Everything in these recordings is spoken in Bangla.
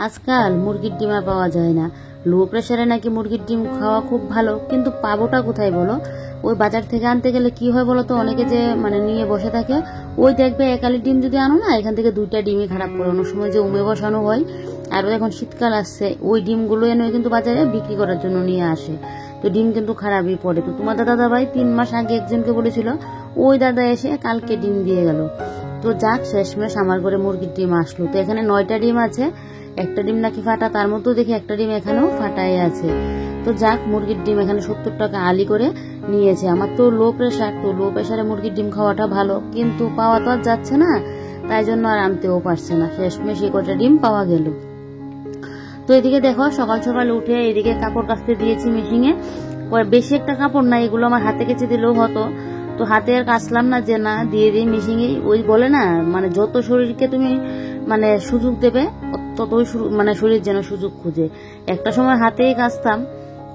আজকাল মুরগির ডিম আর পাওয়া যায় না। লো প্রেশারে নাকি মুরগির ডিম খাওয়া খুব ভালো, কিন্তু পাবোটা কোথায় বলো? ওই বাজার থেকে আনতে গেলে কি হয় বলো তো, অনেকে যে নিয়ে বসে থাকে, ওই দেখবে একালি ডিম যদি আনো না, এখান থেকে 2টা ডিমই খারাপ করে। অনেক সময় যে উমে বসানো হয়, আর এখন শীতকাল আসছে, ওই ডিমগুলো এনে কিন্তু বাজারে বিক্রি করার জন্য নিয়ে আসে, তো ডিম কিন্তু খারাপই পড়ে। তো তোমাদের দাদা ভাই 3 মাস আগে একজনকে বলেছিল, ওই দাদা এসে কালকে ডিম দিয়ে গেল। তো যাক, শেষমেশ আমার ঘরে মুরগির ডিম আসলো। তো এখানে 9টা ডিম আছে, একটা ডিম নাকি ফাটা, তার মধ্যেও দেখি একটা ডিম এখানেও ফাটাই আছে। তো যাক, মুরগির ডিম এখানে 70 টাকা আলি করে নিয়েছে। আমার তো লো প্রেশার, তো লো প্রেশারে মুরগির ডিম খাওয়াটা ভালো, কিন্তু পাওয়া তো আর যাচ্ছে না, তাই জন্য আর আনতেও পারছে না। শেষমেশ এই কটা ডিম পাওয়া গেল। তো এদিকে দেখো, সকাল সকাল উঠে এদিকে কাপড় কাচতে দিয়েছি মেশিনে। বেশি একটা কাপড় না, এগুলো আমার হাতে কেচে দিলেও হতো, তো হাতে আর কাচলাম না, যে না দিয়ে দিই মেশিনে। ওই বলে না, যত শরীরকে তুমি সুযোগ দেবে, ততই শরীর যেন সুযোগ খুঁজে। একটা সময় হাতেই কাচতাম,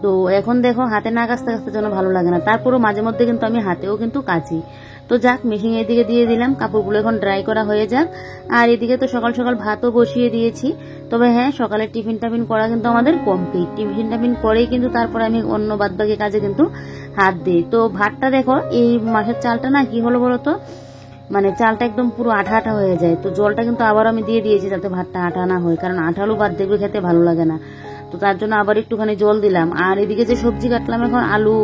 তো এখন দেখো হাতে না কাচতে কাচতে যেন ভালো লাগে না। তারপরও মাঝে মধ্যে কিন্তু আমি হাতেও কিন্তু কাচি। তো যাক, মেশিন এদিকে দিয়ে দিলাম, কাপড়গুলো এখন ড্রাই করা হয়ে যাক। আর এদিকে তো সকাল সকাল ভাতও বসিয়ে দিয়েছি। তবে হ্যাঁ, সকালে টিফিন টাফিন করা কিন্তু আমাদের কমপ্লিট। টিফিন টাফিন করেই কিন্তু তারপরে আমি অন্য বাদবাকি কাজে কিন্তু হাত দিই। তো ভাতটা দেখো, এই মাসের চালটা না কি হলো বলতো, চালটা একদম পুরো আঠা আঠা হয়ে যায়। তো জলটা কিন্তু আবার আমি দিয়ে দিয়েছি যাতে ভাতটা আঠা না হয়, কারণ আঠালু ভাত দেখবে খেতে ভালো লাগে না। তো তার জন্য আবার একটুখানি জল দিলাম। আর এদিকে যে সবজি কাটলাম এখন, আলু,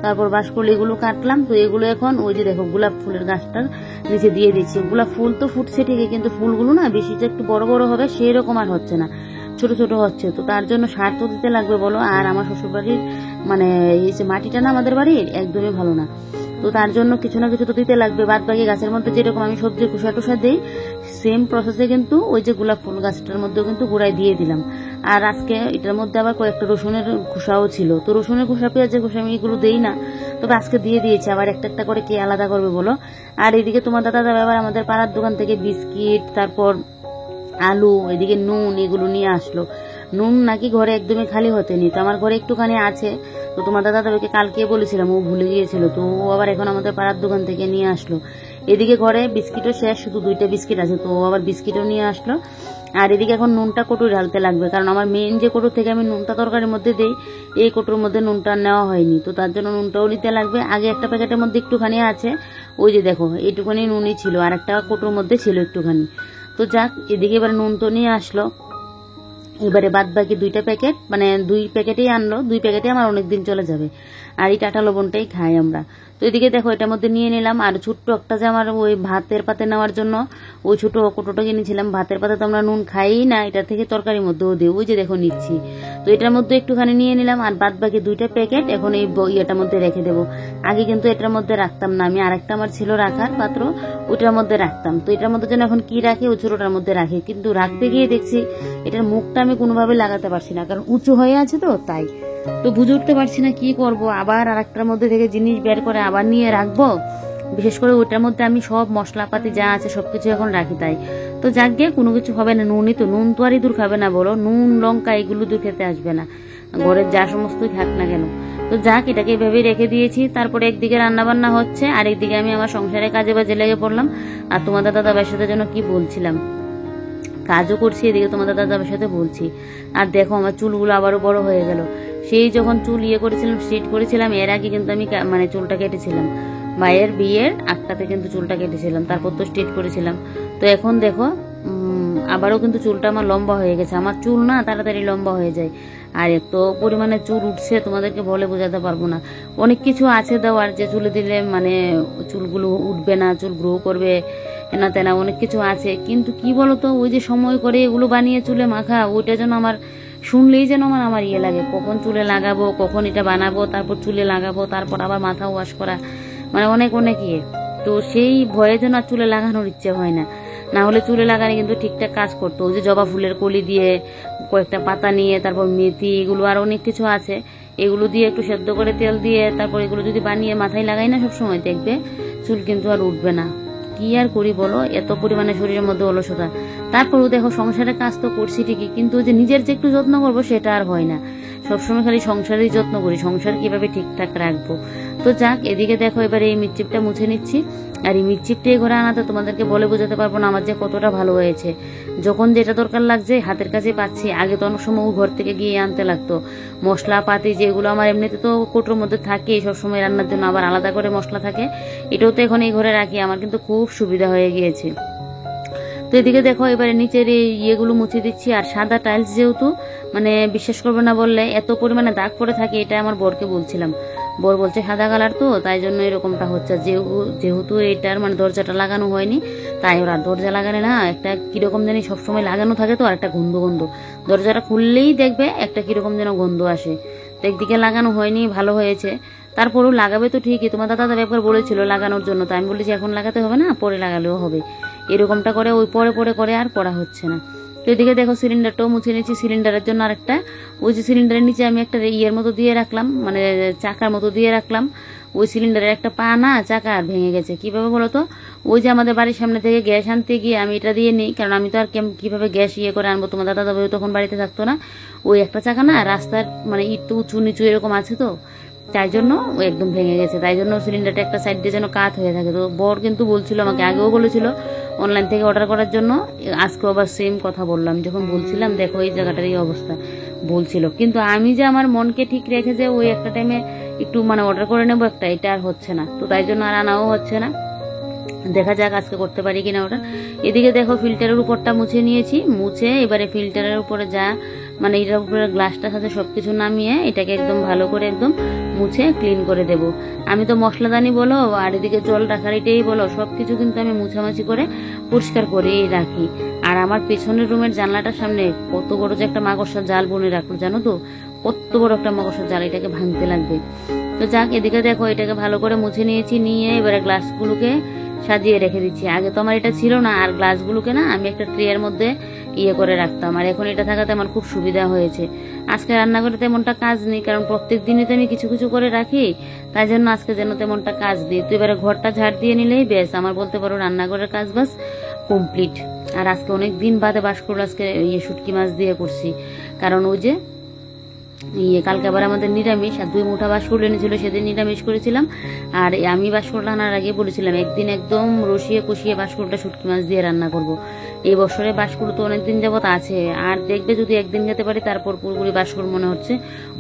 তারপর বাঁশকলি, এগুলো কাটলাম। তো এগুলো এখন ওই যে দেখো গোলাপ ফুলের গাছটার নিচে দিয়ে দিচ্ছি। গোলাপ ফুল তো ফুটছে ঠিকই, কিন্তু ফুলগুলো না বেশি যে একটু বড় বড় হবে সেই রকম আর হচ্ছে না, ছোট ছোট হচ্ছে। তো তার জন্য সার তো দিতে লাগবে বলো। আর আমার শ্বশুর বাড়ির এই যে মাটিটা না আমাদের বাড়ির একদমই ভালো না, তো তার জন্য কিছু না কিছু তো দিতে লাগবে। বাদ বাকি গাছের মধ্যে যেরকম আমি সবজির খোসা টোসা দিই, সেম প্রসেসে কিন্তু ওই যে গোলাপ ফুল গাছটার মধ্যেও কিন্তু গোড়ায় দিয়ে দিলাম। আর আজকে এটার মধ্যে আবার কয়েকটা রসুনের খোসাও ছিল, তো রসুনের খোসা, পেঁয়াজের খোসা আমি এগুলো দিই না, তবে আজকে দিয়ে দিয়েছি। আবার একটা একটা করে কে আলাদা করবে বলো। আর এদিকে তোমার দাদা আবার আমাদের পাড়ার দোকান থেকে বিস্কিট, তারপর আলু, এদিকে নুন, এগুলো নিয়ে আসলো। নুন নাকি ঘরে একদমই খালি হতেনি, তো আমার ঘরে একটুখানি আছে। তো তোমার দাদা তাদেরকে কালকে বলেছিলাম, ও ভুলে গিয়েছিল, তো ও আবার এখন আমাদের পাড়ার দোকান থেকে নিয়ে আসলো। এদিকে ঘরে বিস্কিটও শেষ, শুধু 2টা বিস্কিট আছে, তো ও আবার বিস্কিটও নিয়ে আসলো। আর এদিকে এখন নুনটা কটু ঢালতে লাগবে, কারণ আমার মেন যে কটুর থেকে আমি নুনটা তরকারির মধ্যে দিই, এই কটুর মধ্যে নুনটা নেওয়া হয়নি, তো তার জন্য নুনটাও নিতে লাগবে। আগে একটা প্যাকেটের মধ্যে একটুখানি আছে, ওই যে দেখো এইটুখানি নুনই ছিল, আর একটা কটুর মধ্যে ছিল একটুখানি। তো যাক, এদিকে এবার নুন তো নিয়ে আসলো। এবারে বাদ বাকি 2টা প্যাকেট, 2 প্যাকেটেই আনলো, 2 প্যাকেটে আমার অনেকদিন চলে যাবে। আর এই টাটা লবণটাই খাই আমরা। তো এদিকে দেখো এটার মধ্যে নিয়ে নিলাম। আর ছোট্ট একটা যে আমার ওই ভাতের পাতে নেওয়ার জন্য ওই ছোট কোটোটা কিনেছিলাম। ভাতের পাতে তো আমরা নুন খাই না, এটা থেকে তরকারির মধ্যেও দিই, ওই যে দেখো নিচ্ছি। তো এটার মধ্যে একটুখানি নিয়ে নিলাম। আর বাদ বাকি 2টা প্যাকেট এখন এই ইয়েটার মধ্যে রেখে দেবো। আগে কিন্তু এটার মধ্যে রাখতাম না, আমি আরেকটা আমার ছিল রাখার পাত্র, ওইটার মধ্যে রাখতাম। তো এটার মধ্যে যেন এখন কি রাখি, ওই ছোটটার মধ্যে রাখি, কিন্তু রাখতে গিয়ে দেখছি এটার মুখটা আমি কোনোভাবে লাগাতে পারছি না, কারণ উঁচু হয়ে আছে, তো তাই তো বুঝে উঠতে পারছি না কি করব। আবার আরেকটার মধ্যে থেকে জিনিস বের করে আবার নিয়ে রাখবো। বিশেষ করে ওইটার মধ্যে আমি সব মশলাপাতি যা আছে সবকিছু এখন রাখি, তাই তো যাক গিয়ে কোনো কিছু হবে না। নুনই তো, নুন তো আর ইঁদুর খাবে না বলো, নুন লঙ্কা এগুলো দূর খেতে আসবে না, ঘরের যা সমস্তই থাক না কেন। তো যাক, এটাকে এভাবেই রেখে দিয়েছি। তারপরে একদিকে রান্না বান্না হচ্ছে, আর একদিকে আমি আমার সংসারের কাজে বাজে লেগে পড়লাম। আর তোমাদের দাদা ভাইয়ের সাথে যেন কি বলছিলাম, কাজও করছি, এদিকে তোমাদের দাদার সাথে বলছি। আর দেখো আমার চুলগুলো আবারও বড় হয়ে গেল। সেই যখন চুল করেছিলাম, স্ট্রেট করেছিলাম, এর আগে কিন্তু আমি চুলটা কেটেছিলাম, ভাইয়ের বিয়ের আগটাতে কিন্তু চুলটা কেটেছিলাম, তারপর তো স্ট্রেট করেছিলাম। তো এখন দেখো আবারও কিন্তু চুলটা আমার লম্বা হয়ে গেছে। আমার চুল না তাড়াতাড়ি লম্বা হয়ে যায়, আর এত পরিমাণে চুল উঠছে তোমাদেরকে বলে বোঝাতে পারবো না। অনেক কিছু আছে দেওয়ার, যে চুলে দিলে চুলগুলো উঠবে না, চুল গ্রো করবে, এনা তেনা অনেক কিছু আছে। কিন্তু কি বলতো, ওই যে সময় করে এগুলো বানিয়ে চুলে মাখা, ওইটা যেন আমার শুনলেই যেন আমার ইয়ে লাগে, কখন চুলে লাগাবো, কখন এটা বানাবো, তারপর চুলে লাগাবো, তারপর আবার মাথা ওয়াশ করা, অনেক অনেক ইয়ে। তো সেই ভয়ে যেন আর চুলে লাগানোর ইচ্ছে হয় না, না হলে চুলে লাগালে কিন্তু ঠিকঠাক কাজ করতো। ওই যে জবা ফুলের কলি দিয়ে কয়েকটা পাতা নিয়ে, তারপর মেথি, এগুলো আর অনেক কিছু আছে, এগুলো দিয়ে একটু সেদ্ধ করে তেল দিয়ে তারপর এগুলো যদি বানিয়ে মাথায় লাগাই না সবসময়, দেখবে চুল কিন্তু আর উঠবে না। কি আর করি বলো, এত পরিমাণে শরীরের মধ্যে অলসতা। তারপরও দেখো সংসারের কাজ তো করছি ঠিকই, কিন্তু যে নিজের যে একটু যত্ন করবো সেটা আর হয় না। সবসময় খালি সংসারেরই যত্ন করি, সংসার কিভাবে ঠিকঠাক রাখবো। তো যাক, এদিকে দেখো এবার এই মিটচিপটা মুছে নিচ্ছি। আর এই মিটচিপটা এই ঘরে আনাতে তোমাদেরকে বলে বোঝাতে পারবো না আমার যে কতটা ভালো হয়েছে। যখন যেটা দরকার লাগছে হাতের কাছে পাচ্ছি। আগে তো অনেক সময় ঘর থেকে গিয়ে আনতে লাগতো। মশলা পাতি যেগুলো আমার এমনিতে তো কৌটোর মধ্যে থাকে সবসময় রান্নার জন্য, আবার আলাদা করে মশলা থাকে, এটাও তো এখন এই ঘরে রাখি। আমার কিন্তু খুব সুবিধা হয়ে গিয়েছে। তো এদিকে দেখো এবারে নিচের এই ইয়েগুলো মুছে দিচ্ছি। আর সাদা টাইলস যেহেতু, মানে বিশ্বাস করবে না বললে এত পরিমাণে দাগ পড়ে থাকে, এটা আমার বরকে বলছিলাম। বর বলছে সাদা কালার তো, তাই জন্য এরকমটা হচ্ছে। যেহেতু এটার মানে দরজাটা লাগানো হয়নি, তাই ওরা দরজা লাগালে না একটা কিরকম জানি সবসময় লাগানো থাকে তো, আর একটা গন্ধ গন্ধ, দরজাটা খুললেই দেখবে একটা কিরকম যেন গন্ধ আসে। তো একদিকে লাগানো হয়নি, ভালো হয়েছে। তারপরেও লাগাবে তো ঠিকই, তোমার দাদা একবার বলেছিল লাগানোর জন্য, তো আমি বলেছি এখন লাগাতে হবে না, পরে লাগালেও হবে। এরকমটা করে ওই পরে পরে করে আর করা হচ্ছে না। তো এদিকে দেখো সিলিন্ডারটাও মুছে নিচ্ছি। সিলিন্ডারের জন্য আরেকটা, ওই যে সিলিন্ডারের নিচে আমি একটা ইয়ের মতো দিয়ে রাখলাম, মানে চাকার মতো দিয়ে রাখলাম। ওই সিলিন্ডারের একটা পা না চাকা আর ভেঙে গেছে। কিভাবে বলো তো, ওই যে আমাদের বাড়ির সামনে থেকে গ্যাস আনতে গিয়ে আমি এটা দিয়ে নিই, কারণ আমি তো আর কিভাবে গ্যাস ইয়ে করে আনবো, তোমার দাদা তখন বাড়িতে থাকতো না। ওই একটা চাকা না রাস্তার মানে একটু উঁচু নিচু এরকম আছে তো, তাই জন্য ও একদম ভেঙে গেছে। তাই জন্য সিলিন্ডারটা একটা সাইড দিয়ে যেন কাত হয়ে থাকে। তো বর কিন্তু বলছিল আমাকে, আগেও বলেছিল অনলাইন থেকে অর্ডার করার জন্য। আজকে আবার সেম কথা বললাম, যখন বলছিলাম দেখো এই জায়গাটার এই অবস্থা বলছিল। কিন্তু আমি যে আমার মনকে ঠিক রেখে যে ওই একটা টাইমে একটু মানে অর্ডার করে নেবো একটা, এটা আর হচ্ছে না। তো তাই জন্য আর আনাও হচ্ছে না। দেখা যাক আজকে করতে পারি কিনা ওটা। এদিকে দেখো ফিল্টারের উপরটা মুছে নিয়েছি। মুছে এবারে ফিল্টারের উপরে যা মানে এটার উপরে গ্লাসটা সাথে সবকিছু নামিয়ে এটাকে একদম ভালো করে একদম মুছে ক্লিন করে দেব। আমি তো মশলাদানি বলো আর এদিকে জল রাখার এটাই বলো, সবকিছু কিন্তু আমি মুছামাছি করে পরিষ্কার করেই রাখি। আর আমার পেছনের রুমের জানলাটার সামনে কত বড় যে একটা মাকড়সার জাল বনে রাখলো জানো তো, কত বড় একটা মাকড়সার জাল, এটাকে ভাঙতে লাগবে। তো যাক, এদিকে দেখো এটাকে ভালো করে মুছে নিয়েছি। নিয়ে এবারে গ্লাসগুলোকে সাজিয়ে রেখে দিচ্ছি। আগে তো আমার এটা ছিল না, আর গ্লাসগুলোকে না আমি একটা ট্রের মধ্যে ইয়ে করে রাখতাম, আর এখন এটা থাকাতে আমার খুব সুবিধা হয়েছে। আজকে রান্নাঘরে তেমনটা কাজ নেই, কারণ প্রত্যেক দিনই তো আমি কিছু কিছু করে রাখি, তাই জন্য আজকে যেন তেমনটা কাজ দিই। তো এবারে ঘরটা ঝাড় দিয়ে নিলেই বেশ, আমার বলতে পারো রান্নাঘরের কাজ বাস কমপ্লিট। আর আজকে অনেক দিন বাদে বাঁশকুড়া আজকে শুটকি মাছ দিয়ে করছি, কারণ ওই যে কালকে আবার আমাদের নিরামিষ, আর 2 মুঠা বাঁশকুড় এনেছিল, সেদিন নিরামিষ করেছিলাম। আর আমি বাঁশকুড় আনার আগে বলেছিলাম একদিন একদম রসিয়ে কষিয়ে বাঁশকুড়টা শুটকি মাছ দিয়ে রান্না করব। এই বছরে বাঁশকুড় তো অনেকদিন যাবত আছে, আর দেখবে যদি একদিন খেতে পারি তারপর পুরোপুরি বাঁশকুড় মনে হচ্ছে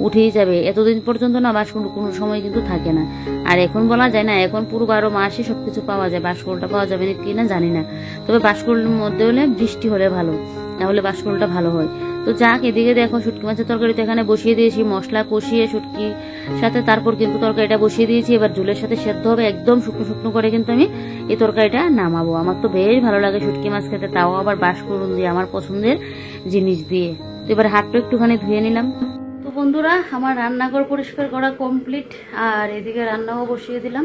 উঠেই যাবে। এতদিন পর্যন্ত না বাঁশকুড় কোনো সময় কিন্তু থাকে না। আর এখন বলা যায় না, এখন পুরো 12 মাসে সবকিছু পাওয়া যায়। বাঁশকুড়টা পাওয়া যাবে না কিনা জানি না, তবে বাঁশকুড়ের মধ্যে হলে বৃষ্টি হলে ভালো, তাহলে বাঁশকুড়টা ভালো হয়। তো যাক, এদিকে দেখো শুটকি মাছের তরকারিটা এখানে বসিয়ে দিয়েছি, মশলা কষিয়ে শুটকির সাথে তারপর কিন্তু তরকারিটা বসিয়ে দিয়েছি। এবার ঝোলের সাথে সেদ্ধ হবে একদম শুকনো শুকনো করে, কিন্তু আমি এই তরকারিটা নামাবো। আমার তো বেশ ভালো লাগে শুটকি মাছ খেতে, তাও আবার বাঁশকুড় দিয়ে, আমার পছন্দের জিনিস দিয়ে। তো এবার হাতটা একটুখানি ধুয়ে নিলাম। তো বন্ধুরা, আমার রান্নাঘর পরিষ্কার করা কমপ্লিট, আর এদিকে রান্নাও বসিয়ে দিলাম।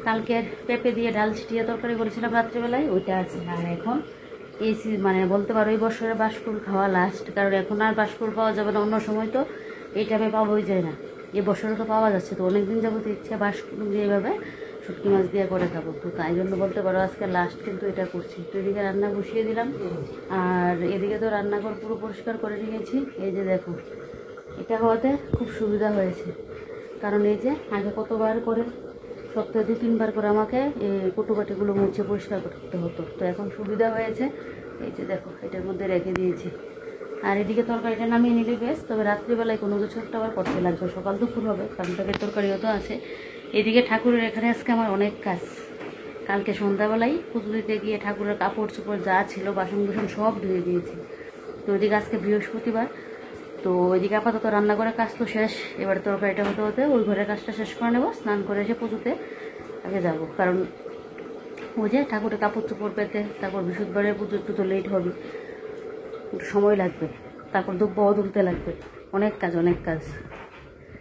কালকের পেঁপে দিয়ে ডাল ছিটিয়ে তরকারি করেছিলাম রাত্রিবেলায়, ওইটা আছে। আর এখন এই মানে বলতে পারো এই বছরের বাঁশকুড় খাওয়া লাস্ট, কারণ এখন আর বাঁশকুড় পাওয়া যাবে না। অন্য সময় তো এই টাইমে পাওয়াই যায় না, এ বছরে তো পাওয়া যাচ্ছে। তো অনেকদিন যাবত ইচ্ছা বাঁশকুড় দিয়ে এভাবে শুটকি মাছ দিয়ে করে খাবো, তো তাই জন্য বলতে পারো আজকে লাস্ট কিন্তু এটা করছি। তো এদিকে রান্না বসিয়ে দিলাম, আর এদিকে তো রান্নাঘর পুরো পরিষ্কার করে নিয়েছি। এই যে দেখো, এটা হওয়াতে খুব সুবিধা হয়েছে, কারণ এই যে আগে কতবার করে সপ্তাহে 2-3 বার করে আমাকে এই কুটুবাটিগুলো মুছে পরিষ্কার করতে হতো। তো এখন সুবিধা হয়েছে, এই যে দেখো এটার মধ্যে রেখে দিয়েছি। আর এদিকে তরকারিটা নামিয়ে নিলে বেশ, তবে রাত্রিবেলায় কোনো কিছু একটা আবার করতে লাগবে, সকাল দুপুর হবে, কারণ তরকারি তরকারিও তো আছে। এদিকে ঠাকুরের এখানে আজকে আমার অনেক কাজ। কালকে সন্ধ্যাবেলায় পুজো দিতে গিয়ে ঠাকুরের কাপড় চোপড় যা ছিল বাসন কুসন সব ধুয়ে দিয়েছি। তো ওইদিকে আজকে বৃহস্পতিবার, তো ওইদিকে আপাতত রান্নাঘরের কাজ তো শেষ। এবার তরকারিটা হতে হতে ওই ঘরের কাজটা শেষ করে নেবো, স্নান করে এসে পুজোতে আগে যাব, কারণ ওই যে ঠাকুরের কাপড় চোপড় পেতে, তারপর বৃহস্পতিবারের পুজো একটু তো লেট হবে, একটু সময় লাগবে, তারপর দুব্বাও তুলতে লাগবে, অনেক কাজ অনেক কাজ।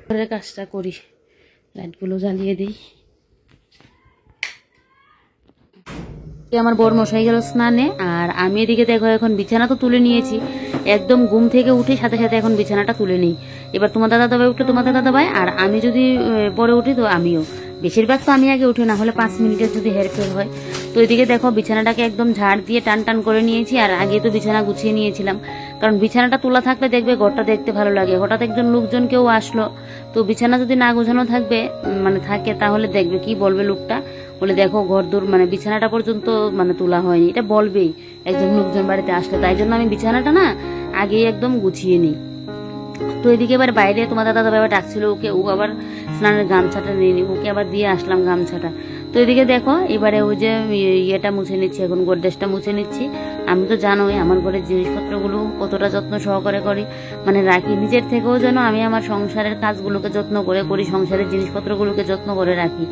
ঘরের কাজটা করি, লাইটগুলো জ্বালিয়ে দিই। আমার বর মশাই গেল স্নানে, আর আমি এদিকে দেখো এখন বিছানা তো তুলে নিয়েছি, একদম ঘুম থেকে উঠে সাথে সাথে এখন বিছানাটা তুলে নিই। এবার তোমার দাদা দাবাই উঠলে তোমার দাদা দাবাই, আর আমি যদি পরে উঠি তো আমিও, বেশিরভাগ তো আমি আগে উঠি, না হলে 5 মিনিটের যদি হেরফের হয়। তো এদিকে দেখো বিছানাটাকে একদম ঝাড় দিয়ে টান টান করে নিয়েছি, আর আগে তো বিছানা গুছিয়ে নিয়েছিলাম, কারণ বিছানাটা তোলা থাকলে দেখবে ঘরটা দেখতে ভালো লাগে। হঠাৎ একজন লোকজন কেউ আসলো, তো বিছানা যদি না গোছানো থাকবে মানে থাকে তাহলে দেখবে কি বলবে লোকটা, বলে দেখো ঘর দূর মানে বিছানাটা পর্যন্ত মানে তোলা হয়নি, এটা বলবেই একজন লোকজন বাড়িতে আসলে। তাই জন্য আমি বিছানাটা না আগেই একদম গুছিয়ে নিই। তো এদিকে এবার বাইরে তোমার দাদা বাবা ডাকছিল ওকে, ও আবার স্নানের গামছাটা নিয়ে নি, ওকে আবার দিয়ে আসলাম গামছাটা। তো এদিকে দেখো এবারে ওই যে ইয়েটা মুছে নিচ্ছি, এখন গোদরেজটা মুছে নিচ্ছি। আমি তো জানোই আমার ঘরের জিনিসপত্রগুলো কতটা যত্ন সহকারে করি, মানে রাখি। নিজের থেকেও যেন আমি আমার সংসারের কাজগুলোকে যত্ন করে করি, সংসারের জিনিসপত্রগুলোকে যত্ন করে রাখি।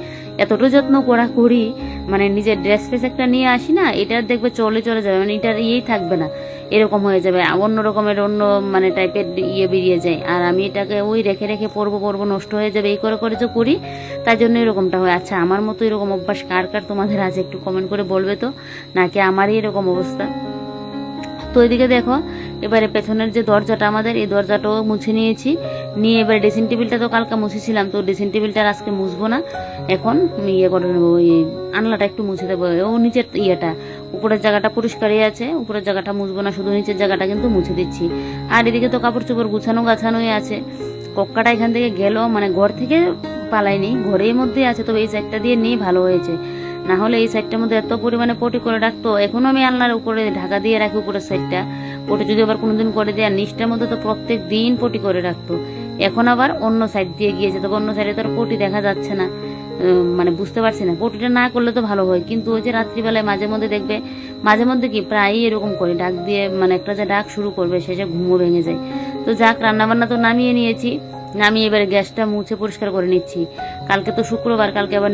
এতটা যত্ন করি মানে নিজের ড্রেস ফ্রেস একটা নিয়ে আসি না, এটা দেখবে চলে যাবে, মানে এটার ইয়েই থাকবে না, এরকম হয়ে যাবে, অন্য রকমের অন্য মানে টাইপের ইয়ে বেরিয়ে যায়। আর আমি এটাকে ওই রেখে রেখে পরবো নষ্ট হয়ে যাবে এই করে যে করি, তাই জন্য এরকমটা হয়। আচ্ছা আমার মতো এরকম অভ্যাস কার কার তোমাদের আছে একটু কমেন্ট করে বলবে তো, নাকি আমারই এরকম অবস্থা। তো এদিকে দেখো এবারে পেছনের যে দরজাটা আমাদের, এই দরজাটাও মুছে নিয়েছি, নিয়ে এবার ড্রেসিং টেবিলটা তো কালকে মুছেছিলাম, তো ড্রেসিং টেবিলটা আজকে মুছবো না, এখন ইয়ে করে নেবো, ওই আনলাটা একটু মুছে দেবো। ও নিচের ইয়েটা উপরের জায়গাটা পরিষ্কারই আছে, উপরের জায়গাটা মুছবো না, শুধু নিচের জায়গাটা কিন্তু মুছে দিচ্ছি। আর এদিকে তো কাপড় চোপড় গাছানোই আছে। কক্কাটা এখান থেকে গেল, মানে ঘর থেকে পালাইনি, ঘরের মধ্যে আছে, তবে এই সাইডটা দিয়ে নিয়ে ভালো হয়েছে, না হলে এই সাইডটার মধ্যে এত পরিমাণে পটি করে রাখতো। এখনো আমি আলনার উপরে ঢাকা দিয়ে রাখি, উপরের সাইডটা পটি যদি আবার কোনোদিন করে দেয়, আর নিচটার মধ্যে তো প্রত্যেক দিন পটি করে রাখতো। এখন আবার অন্য সাইড দিয়ে গিয়েছে, তবে অন্য সাইডে তো আর পটি দেখা যাচ্ছে না, মানে বুঝতে পারছি না। পটিটা না করলে তো ভালো হয়, কিন্তু ওই যে রাত্রিবেলায় মাঝে মধ্যে দেখবে, মাঝে মধ্যে কি প্রায়ই এরকম করে ডাক দিয়ে, মানে একটা যে ডাক শুরু করবে শেষে ঘুমও ভেঙে যায়। তো যাক, রান্নাবান্না তো নামিয়ে নিয়েছি, নামিয়ে এবারে গ্যাসটা মুছে পরিষ্কার করে নিচ্ছি। কালকে তো শুক্রবার, কালকে আবার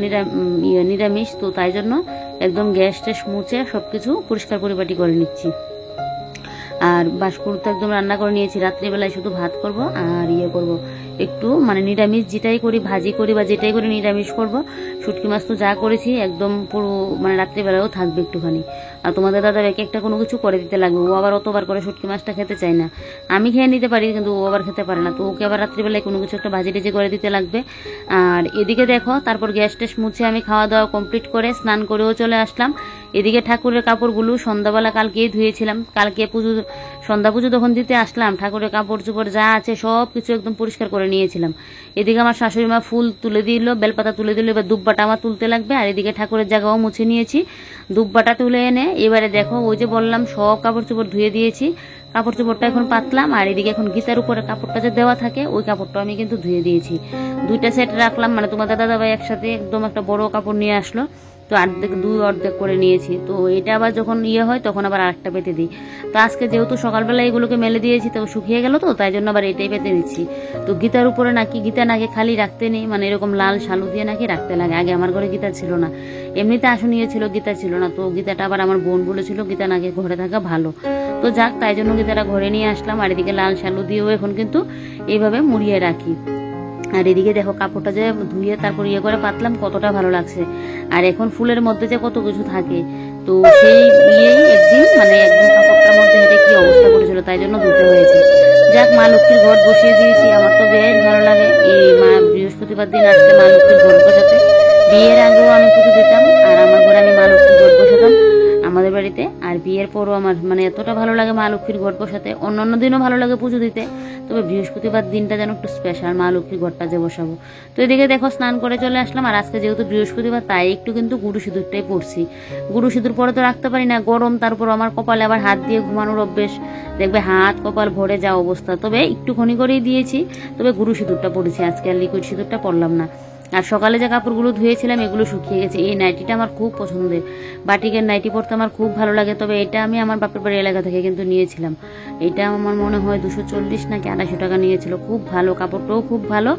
নিরামিষ, তো তাই জন্য একদম গ্যাস ট্যাস মুছে সবকিছু পরিষ্কার পরিপাটি করে নিচ্ছি। আর বাসকুড় তো একদম রান্না করে নিয়েছি, রাত্রিবেলায় শুধু ভাত করব আর ইয়ে করব একটু মানে নিরামিষ, যেটাই করি ভাজি করি বা যেটাই করি নিরামিষ করব। শুটকি মাছ তো যা করেছি একদম পুরো মানে রাত্রিবেলাও থাকবে একটুখানি। আর তোমাদের দাদা এক একটা কোনো কিছু করে দিতে লাগবে, ও আবার অতবার করে শুটকি মাছটা খেতে চায় না, আমি খেয়ে নিতে পারি কিন্তু ও আবার খেতে পারে না, তো ওকে আবার রাত্রিবেলায় কোনো কিছু একটা ভাজি টাজি করে দিতে লাগবে। আর এদিকে দেখো তারপর গ্যাস ট্যাস মুছে আমি খাওয়া দাওয়া কমপ্লিট করে স্নান করেও চলে আসলাম। এদিকে ঠাকুরের কাপড়গুলো সন্ধ্যাবেলা কালকেই ধুয়েছিলাম, কালকে সন্ধ্যা পুজো তখন দিতে আসলাম, ঠাকুরের কাপড় চোপড় যা আছে সব কিছু একদম পরিষ্কার করে নিয়েছিলাম। এদিকে আমার শাশুড়ি মা ফুল তুলে দিল, বেলপাতা তুলে দিল, এবার দুব্বাটা আমার তুলতে লাগবে। আর এদিকে ঠাকুরের জায়গাও মুছে নিয়েছি, দুব্বাটা তুলে এনে এবারে দেখো ওই যে বললাম সব কাপড় চোপড় ধুয়ে দিয়েছি, কাপড় চোপড়টা এখন পাতলাম। আর এদিকে এখন গীতার উপরে কাপড়টা যে দেওয়া থাকে ওই কাপড়টা আমি কিন্তু ধুয়ে দিয়েছি, দুইটা সেট রাখলাম, মানে তোমার দাদা ভাই একসাথে একদম একটা বড় কাপড় নিয়ে আসলো, তো দুই অর্ধেক করে নিয়েছি। তো এটা আবার যখন ইয়ে হয় তখন আবার আরেকটা পেতে দিই। তো আজকে যেহেতু সকালবেলা এগুলোকে মেলে দিয়েছি তো শুকিয়ে গেল, তো তাই জন্য আবার এটাই পেতে দিচ্ছি। তো গীতার উপরে নাকি গীতা নাকি খালি রাখতে নেই, মানে এরকম লাল শালু দিয়ে নাকি রাখতে লাগে। আগে আমার ঘরে গীতা ছিল না, এমনিতে আসনীয় ছিল, গীতা ছিল না, তো গীতাটা আবার আমার বোন বলেছিল গীতা নাকি ঘরে থাকা ভালো। তো যাক, তাই জন্য গীতাটা ঘরে নিয়ে আসলাম। আর এদিকে লাল শালু দিয়েও এখন কিন্তু এইভাবে মুড়িয়ে রাখি। আর এদিকে দেখো কাপড়টা যে ধুয়ে তারপর ইয়ে করে পাতলাম, কতটা ভালো লাগছে। আর এখন ফুলের মধ্যে যে কত কিছু থাকে, তো সেই ইয়েই একদিন মানে একদম কাপড়টার মধ্যে হেঁটে কি অবস্থা করেছিল, তাই জন্য ধুতে হয়েছে। যাক, মা লক্ষ্মীর ঘট বসিয়ে দিয়েছি, আমার তো বেশ ভালো লাগে এই মা বৃহস্পতিবার দিন আসলে মা লক্ষ্মীর ঘট বসাতে। বিয়ের আগেও আমি পুজো দিতাম, আর আমার ঘরে আমি মা লক্ষ্মীর ঘট বসাতাম আমাদের বাড়িতে। আর বিয়ের পরও আমার মানে এতটা ভালো লাগে মা লক্ষ্মীর ঘট বসাতে, অন্য দিনও ভালো লাগে পুজো দিতে, তবে বৃহস্পতিবার দিনটা যেন একটু স্পেশাল, মা লক্ষ্মীর ঘরটা যে বসাবো। তো এদিকে দেখো স্নান করে চলে আসলাম, আর আজকে যেহেতু বৃহস্পতিবার তাই একটু কিন্তু গুরু সিঁদুরটাই পরছি। গুরু সিঁদুর পরে তো রাখতে পারি না, গরম, তারপর আমার কপালে আবার হাত দিয়ে ঘুমানোর অভ্যেস, দেখবে হাত কপাল ভরে যাওয়া অবস্থা, তবে একটুখানি করেই দিয়েছি, তবে গুরু সিঁদুরটা পরেছি আজকে, আর লিকুইড সিঁদুরটা পরলাম না। আর সকালে যে কাপড়গুলো ধুয়েছিলাম এগুলো শুকিয়ে গেছে। এই নাইটিটা আমার খুব পছন্দের, বাটিকের নাইটি পরতে আমার খুব ভালো লাগে, তবে এটা আমি আমার বাপের বাড়ি এলাকা থেকে কিন্তু নিয়েছিলাম। এটা আমার মনে হয় 240 নাকি 250 টাকা নিয়েছিল, খুব ভালো, কাপড়টাও খুব ভালো।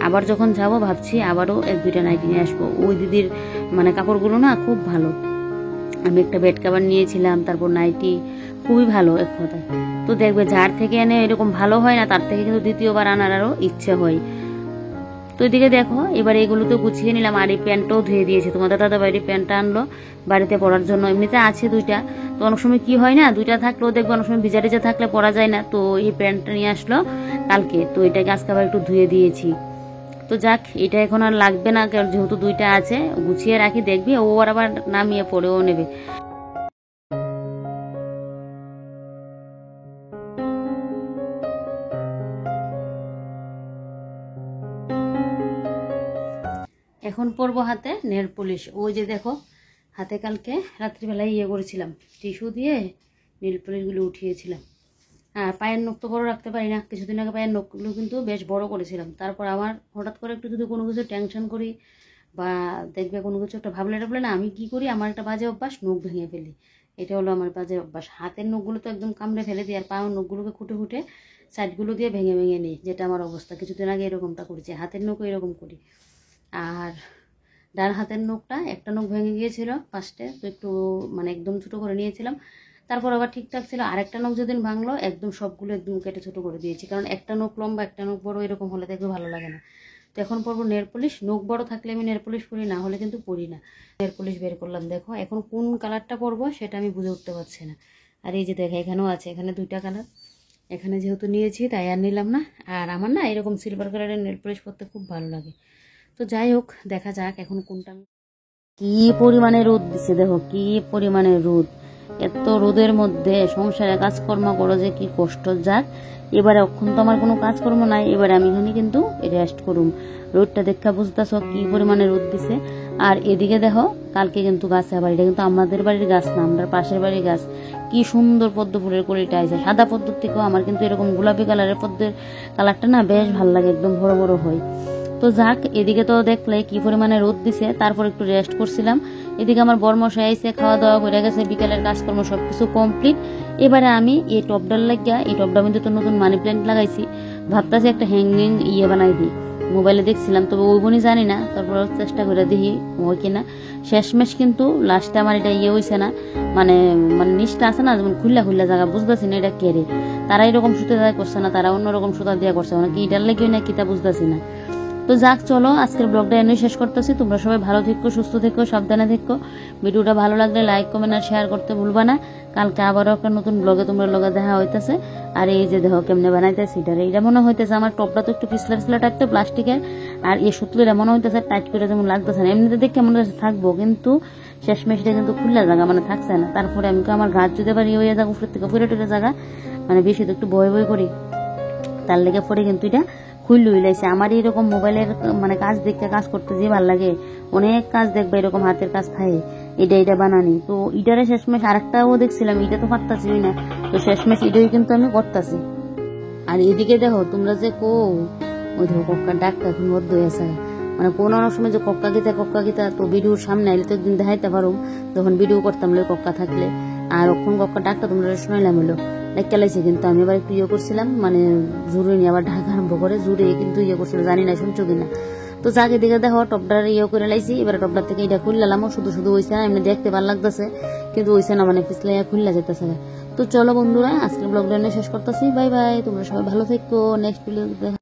আবার যখন যাবো ভাবছি আবারও 1-2টা নাইটি নিয়ে আসবো, ওই দিদির মানে কাপড়গুলো না খুব ভালো। আমি একটা বেড কাভার নিয়েছিলাম, তারপর নাইটি, খুবই ভালো এক কথায়। তো দেখবে যার থেকে এনে এরকম ভালো হয় না, তার থেকে কিন্তু দ্বিতীয়বার আনার আরও ইচ্ছে হয়। তো এদিকে দেখো এবার এগুলো তো গুছিয়ে নিলাম, আর এই প্যান্টটাও ধুয়ে দিয়েছে, তোমাদের দাদা বাড়ি প্যান্টটা আনলো বাড়িতে পরার জন্য, এমনিতে আছে দুইটা, তো অনেক সময় কি হয় না দুইটা থাকলেও দেখবো অনেক সময় ভিজা টিজা থাকলে পরা যায় না, তো এই প্যান্টটা নিয়ে আসলো কালকে, তো এটাকে আজকে আবার একটু ধুয়ে দিয়েছি। তো যাক, এটা এখন আর লাগবে না, কারণ যেহেতু দুইটা আছে গুছিয়ে রাখি, দেখবি ও আবার নামিয়ে পরেও নেবে। এখন পরবো হাতে নেল পলিশ। ওই যে দেখো হাতে কালকে রাত্রিবেলায় করেছিলাম, টিস্যু দিয়ে নেল পলিশগুলো উঠিয়েছিলাম। আর পায়ের নখ তো বড় রাখতে পারি না, কিছুদিন আগে পায়ের নখগুলো কিন্তু বেশ বড় করেছিলাম। তারপর আমার হঠাৎ করে একটু যদি কোনো কিছু টেনশন করি বা দেখবে কোনো কিছু একটা ভাবলে টাবলে না, আমি কি করি, আমার একটা বাজে অভ্যাস, নখ ভেঙে ফেলি। এটা হলো আমার বাজে অভ্যাস। হাতের নখগুলো তো একদম কামড়ে ফেলে দিই, আর পায়ের নখগুলোকে খুঁটে খুঁটে সাইডগুলো দিয়ে ভেঙে ভেঙে নিই, যেটা আমার অবস্থা। কিছুদিন আগে এরকমটা করেছি, হাতের নখও এরকম করি। আর ডান হাতের নখটা একটা নখ ভেঙে গিয়েছিল ফার্স্টে, তো একটু মানে একদম ছোটো করে নিয়েছিলাম। তারপর আবার ঠিকঠাক ছিল, আরেকটা নখ যেদিন ভাঙলো একদম সবগুলো একদম কেটে ছোটো করে দিয়েছি, কারণ একটা নখ লম্বা একটা নখ বড় এরকম হলে দেখবে ভালো লাগে না। তো এখন পরবো নেল পলিশ। নখ বড় থাকলে আমি নেল পলিশ পরি, না হলে কিন্তু পরি না। নেল পলিশ বের করলাম, দেখো এখন কোন কালারটা পরবো সেটা আমি বুঝে উঠতে পারছি না। আর এই যে দেখো এখানেও আছে, এখানে দুইটা কালার, এখানে যেহেতু নিয়েছি তাই আর নিলাম না। আর আমার না এরকম সিলভার কালারের নেল পলিশ পরতে খুব ভালো লাগে। তো যাই হোক, দেখা যাক এখন কোনটা। কি পরিমাণে রোদ দিছে দেখো, কি পরিমাণে রোদ। এত রোদের মধ্যে সংসারে কাজকর্ম করো যে কি কষ্ট। যাক, এবারে অক্ষণ তো আমার কোনো কাজকর্ম নাই, এবারে আমি এখানে কিন্তু রেস্ট করুম। রোদটা দেখা বুঝতেছ কি পরিমাণে রোদ দিছে। আর এদিকে দেখো কালকে কিন্তু গাছে, আবার এটা কিন্তু আমাদের বাড়ির গাছ না, আমরা পাশের বাড়ির গাছ। কি সুন্দর পদ্ম ফুলের কলিটা আছে, সাদা পদ্মর থেকেও আমার কিন্তু এরকম গোলাপি কালারের পদ্মের কালারটা না বেশ ভালো লাগে, একদম বড় বড় হয়। তো যাক, এদিকে তো দেখলে কি পরিমাণে রোদ দিছে, তারপর একটু রেস্ট করছিলাম। এদিকে আমার বরমশাই আইসে, খাওয়া দাওয়া করে গেছে, বিকেলের কাজকর্ম সব কিছু কমপ্লিট। এবারে আমি এই টপডাল লাগিয়া, এই টপডা মধ্যে তো নতুন মানি প্ল্যান্ট লাগাইছি, ভাবতেছি একটা হ্যাঙ্গিং বানাই দিই। মোবাইলে দেখছিলাম, তবে ওই বোনই জানি না, তারপর চেষ্টা করে দেখি হয় কিনা। শেষমেশ কিন্তু লাস্টে আমার এটা হয়েছে না, মানে মানে নিচটা আছে না যেমন খুল্লা খুল্লা জায়গা, বুঝতেছি না এটা কেড়ে। তারা এরকম সুতা দেওয়া করছে না, তারা অন্যরকম সুতা দেওয়া করছে, মানে কি এটার লেগেই না কিতা বুঝতেছি না। তো যাক, চলো আজকের ব্লগটা এনে শেষ করতেছি। তোমরা সবাই ভালো থেকো, সুস্থ থেকো, সাবধানে থেকো। ভিডিওটা ভালো লাগলে লাইক কমেন্ট আর শেয়ার করতে ভুলবা না। কালকে আবারও একটা নতুন ব্লগে তোমরা লগে দেখা হইতেছে। আর এই যে দেখো কেমনে বানাইতেছে, এটা মনে হইতেছে আমার টপটা তো একটু পিছলা পিছলা টাইপটা প্লাস্টিকের, আর এই সুতলিটা মনে হইতেছে টাইট করে যেমন লাগতেছে না। এমনিতে দেখে মনে হচ্ছে থাকবো, কিন্তু শেষমেশটা কিন্তু খুললা জায়গা, মানে থাকছে না। তারপরে আমি আমার গাছ যদি আবার হয়ে যাবো উপর থেকে ফুরে টুরে জায়গা, মানে বেশি তো একটু ভয় ভয় করি, তার লেগে পরে কিন্তু এটা খুললু হইলাইছে। আমার এরকম মোবাইলের মানে কাজ দেখতে, কাজ করতে যে ভালো লাগে, অনেক কাজ দেখবে এরকম হাতের কাজ থাকে, এটা বানানি। তো এটারে শেষমেশ আরেকটাও দেখছিলাম, এটা তো পারতাছি না, তো শেষমেশ এটাই কিন্তু আমি করতেছি। আর এদিকে দেখো তোমরা যে ওই দেখো কক্কার ডাকটা এখন বদ্ধ হয়েছে, মানে কোনো সময় যে কক্কা গীতা, তো ভিডিওর সামনে আইলে তো একদিন দেখাইতে পারো, যখন ভিডিও করতাম কক্কা থাকলে। আর ওখান কক্কা ডাকটা তোমরা শুনাইলাম হলো লেখালাইছে, কিন্তু আমি আবার একটু করছিলাম, মানে জুড়ে নিয়ে আবার ঢাকা আরম্ভ করে জুড়ে কিন্তু করছিল, জানি না শুনছো কিনা। তো যাকে দিকে দেখো টপডার করে লাইছি, এবার টপডার থেকে এটা খুললাম, শুধু শুধু হইছে না, এমনি দেখতে ভালো লাগতেছে, কিন্তু হইছে না, মানে পিছলে খুললা যেতেছে। তো চলো বন্ধুরা, আজকের ব্লগটা শেষ করতেছি। বাই বাই, তোমরা সবাই ভালো থেকো, নেক্সট ভিডিও